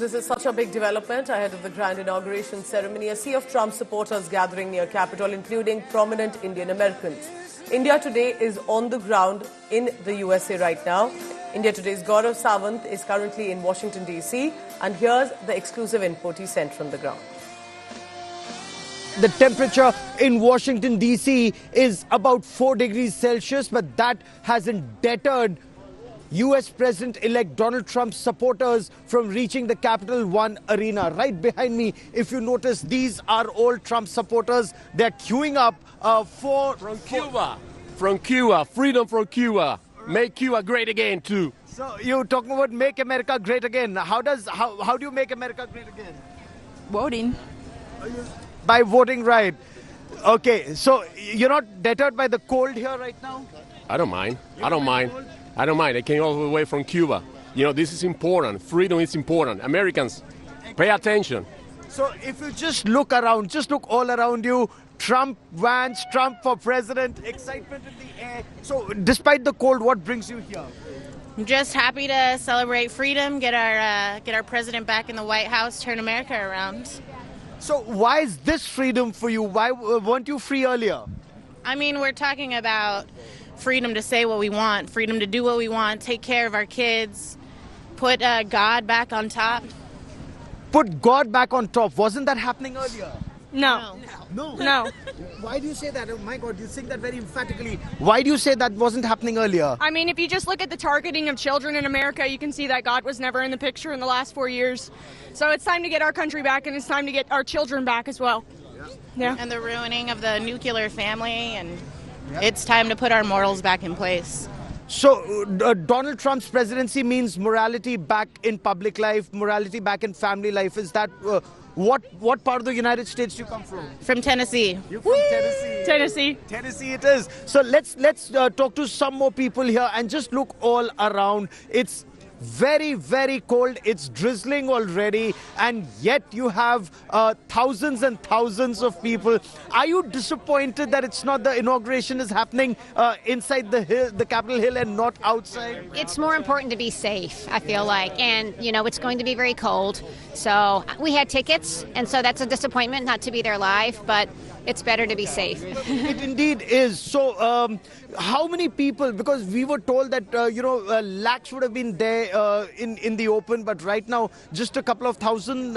This is such a big development ahead of the grand inauguration ceremony. A sea of Trump supporters gathering near Capitol, including prominent Indian Americans. India Today is on the ground in the USA right now. India Today's Gaurav Sawant is currently in Washington, D.C. And here's the exclusive input he sent from the ground. The temperature in Washington, D.C. is about 4 degrees Celsius, but that hasn't deterred U.S. President-elect Donald Trump's supporters from reaching the Capital One arena. Right behind me, if you notice, these are all Trump supporters. They're queuing up From Cuba, freedom from Cuba. Make Cuba great again, too. So you're talking about make America great again. How do you make America great again? Voting. By voting, right. Okay, so you're not deterred by the cold here right now? I don't mind. I don't mind. They came all the way from Cuba. You know, this is important. Freedom is important. Americans, pay attention. So if you just look around, just look all around you, Trump vans, Trump for president, excitement in the air. So despite the cold, what brings you here? I'm just happy to celebrate freedom, get our president back in the White House, turn America around. So why is this freedom for you? Why weren't you free earlier? I mean, we're talking about freedom to say what we want, freedom to do what we want, take care of our kids, put God back on top. Put God back on top. Wasn't that happening earlier? No. No. Why do you say that? Oh my God, you saying that very emphatically. Why do you say that wasn't happening earlier? I mean, if you just look at the targeting of children in America, you can see that God was never in the picture in the last 4 years. So it's time to get our country back, and it's time to get our children back as well. Yeah. And the ruining of the nuclear family, and it's time to put our morals back in place. So Donald Trump's presidency means morality back in public life, morality back in family life. Is that what part of the United States do you come from? From Tennessee. You're from Tennessee. Tennessee. Tennessee it is. So let's talk to some more people here and just look all around. It's very, very cold. It's drizzling already, and yet you have thousands and thousands of people. Are you disappointed that it's not the inauguration is happening inside the Capitol Hill and not outside? It's more important to be safe, I feel like, and you know it's going to be very cold. So we had tickets, and so that's a disappointment not to be there live, but it's better to be safe. It indeed is. So how many people, because we were told that lakhs would have been there in the open, but right now just a couple of thousand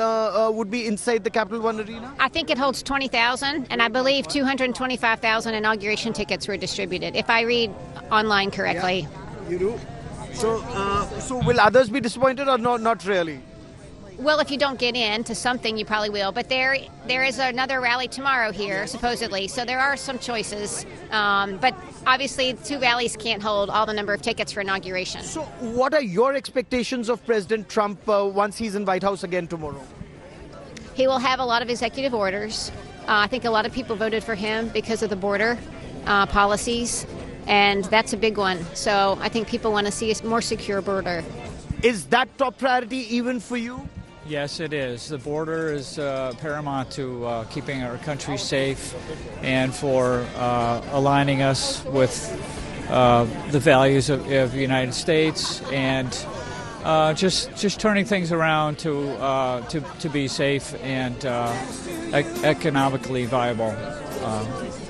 would be inside the Capital One arena? I think it holds 20,000, and I believe 225,000 inauguration tickets were distributed, if I read online correctly. Yeah, you do? So will others be disappointed or not really? Well, if you don't get in to something, you probably will. But there is another rally tomorrow here, supposedly. So there are some choices. But obviously, 2 rallies can't hold all the number of tickets for inauguration. So what are your expectations of President Trump once he's in White House again tomorrow? He will have a lot of executive orders. I think a lot of people voted for him because of the border policies. And that's a big one. So I think people want to see a more secure border. Is that top priority even for you? Yes, it is. The border is paramount to keeping our country safe and for aligning us with the values of the United States and just turning things around to be safe and economically viable.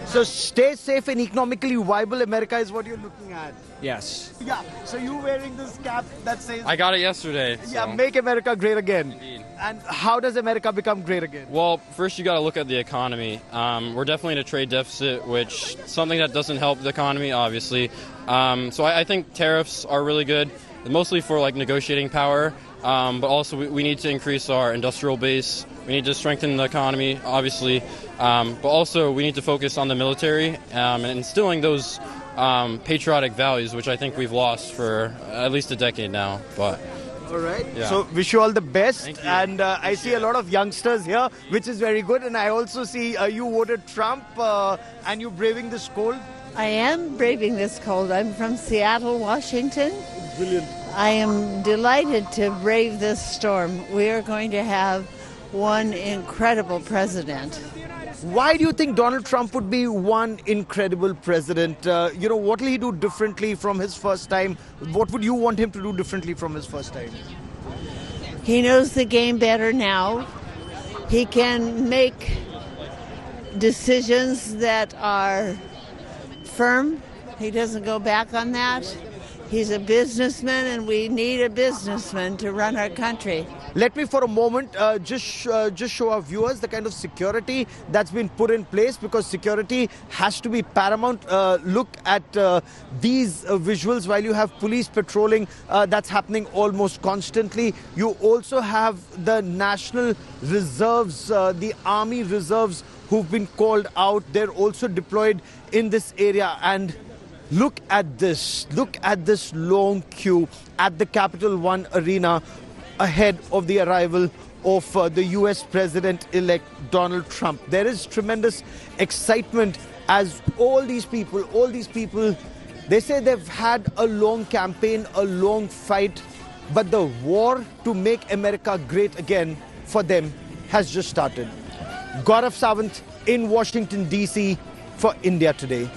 So stay safe and economically viable America is what you're looking at. Yes. Yeah. So you wearing this cap that says... I got it yesterday. Yeah, so. make America great again. Indeed. And how does America become great again? Well, first you got to look at the economy. We're definitely in a trade deficit, which something that doesn't help the economy, obviously. So I think tariffs are really good, mostly for like negotiating power. But also we need to increase our industrial base. We need to strengthen the economy, obviously. But also we need to focus on the military and instilling those patriotic values, which I think we've lost for at least a decade now. But all right. Yeah. So wish you all the best. Thank you. And I see a lot of youngsters here, which is very good. And I also see you voted Trump and you're braving this cold. I am braving this cold. I'm from Seattle, Washington. Brilliant. I am delighted to brave this storm. We are going to have one incredible president. Why do you think Donald Trump would be one incredible president? What will he do differently from his first time? What would you want him to do differently from his first time? He knows the game better now. He can make decisions that are firm. He doesn't go back on that. He's a businessman, and we need a businessman to run our country. Let me for a moment just show our viewers the kind of security that's been put in place, because security has to be paramount. Look at these visuals. While you have police patrolling, that's happening almost constantly. You also have the National Reserves, the Army Reserves who've been called out. They're also deployed in this area. And look at this. Look at this long queue at the Capital One Arena ahead of the arrival of the US President-elect Donald Trump. There is tremendous excitement as all these people, they say they've had a long campaign, a long fight, but the war to make America great again for them has just started. Gaurav Sawant in Washington, D.C. for India Today.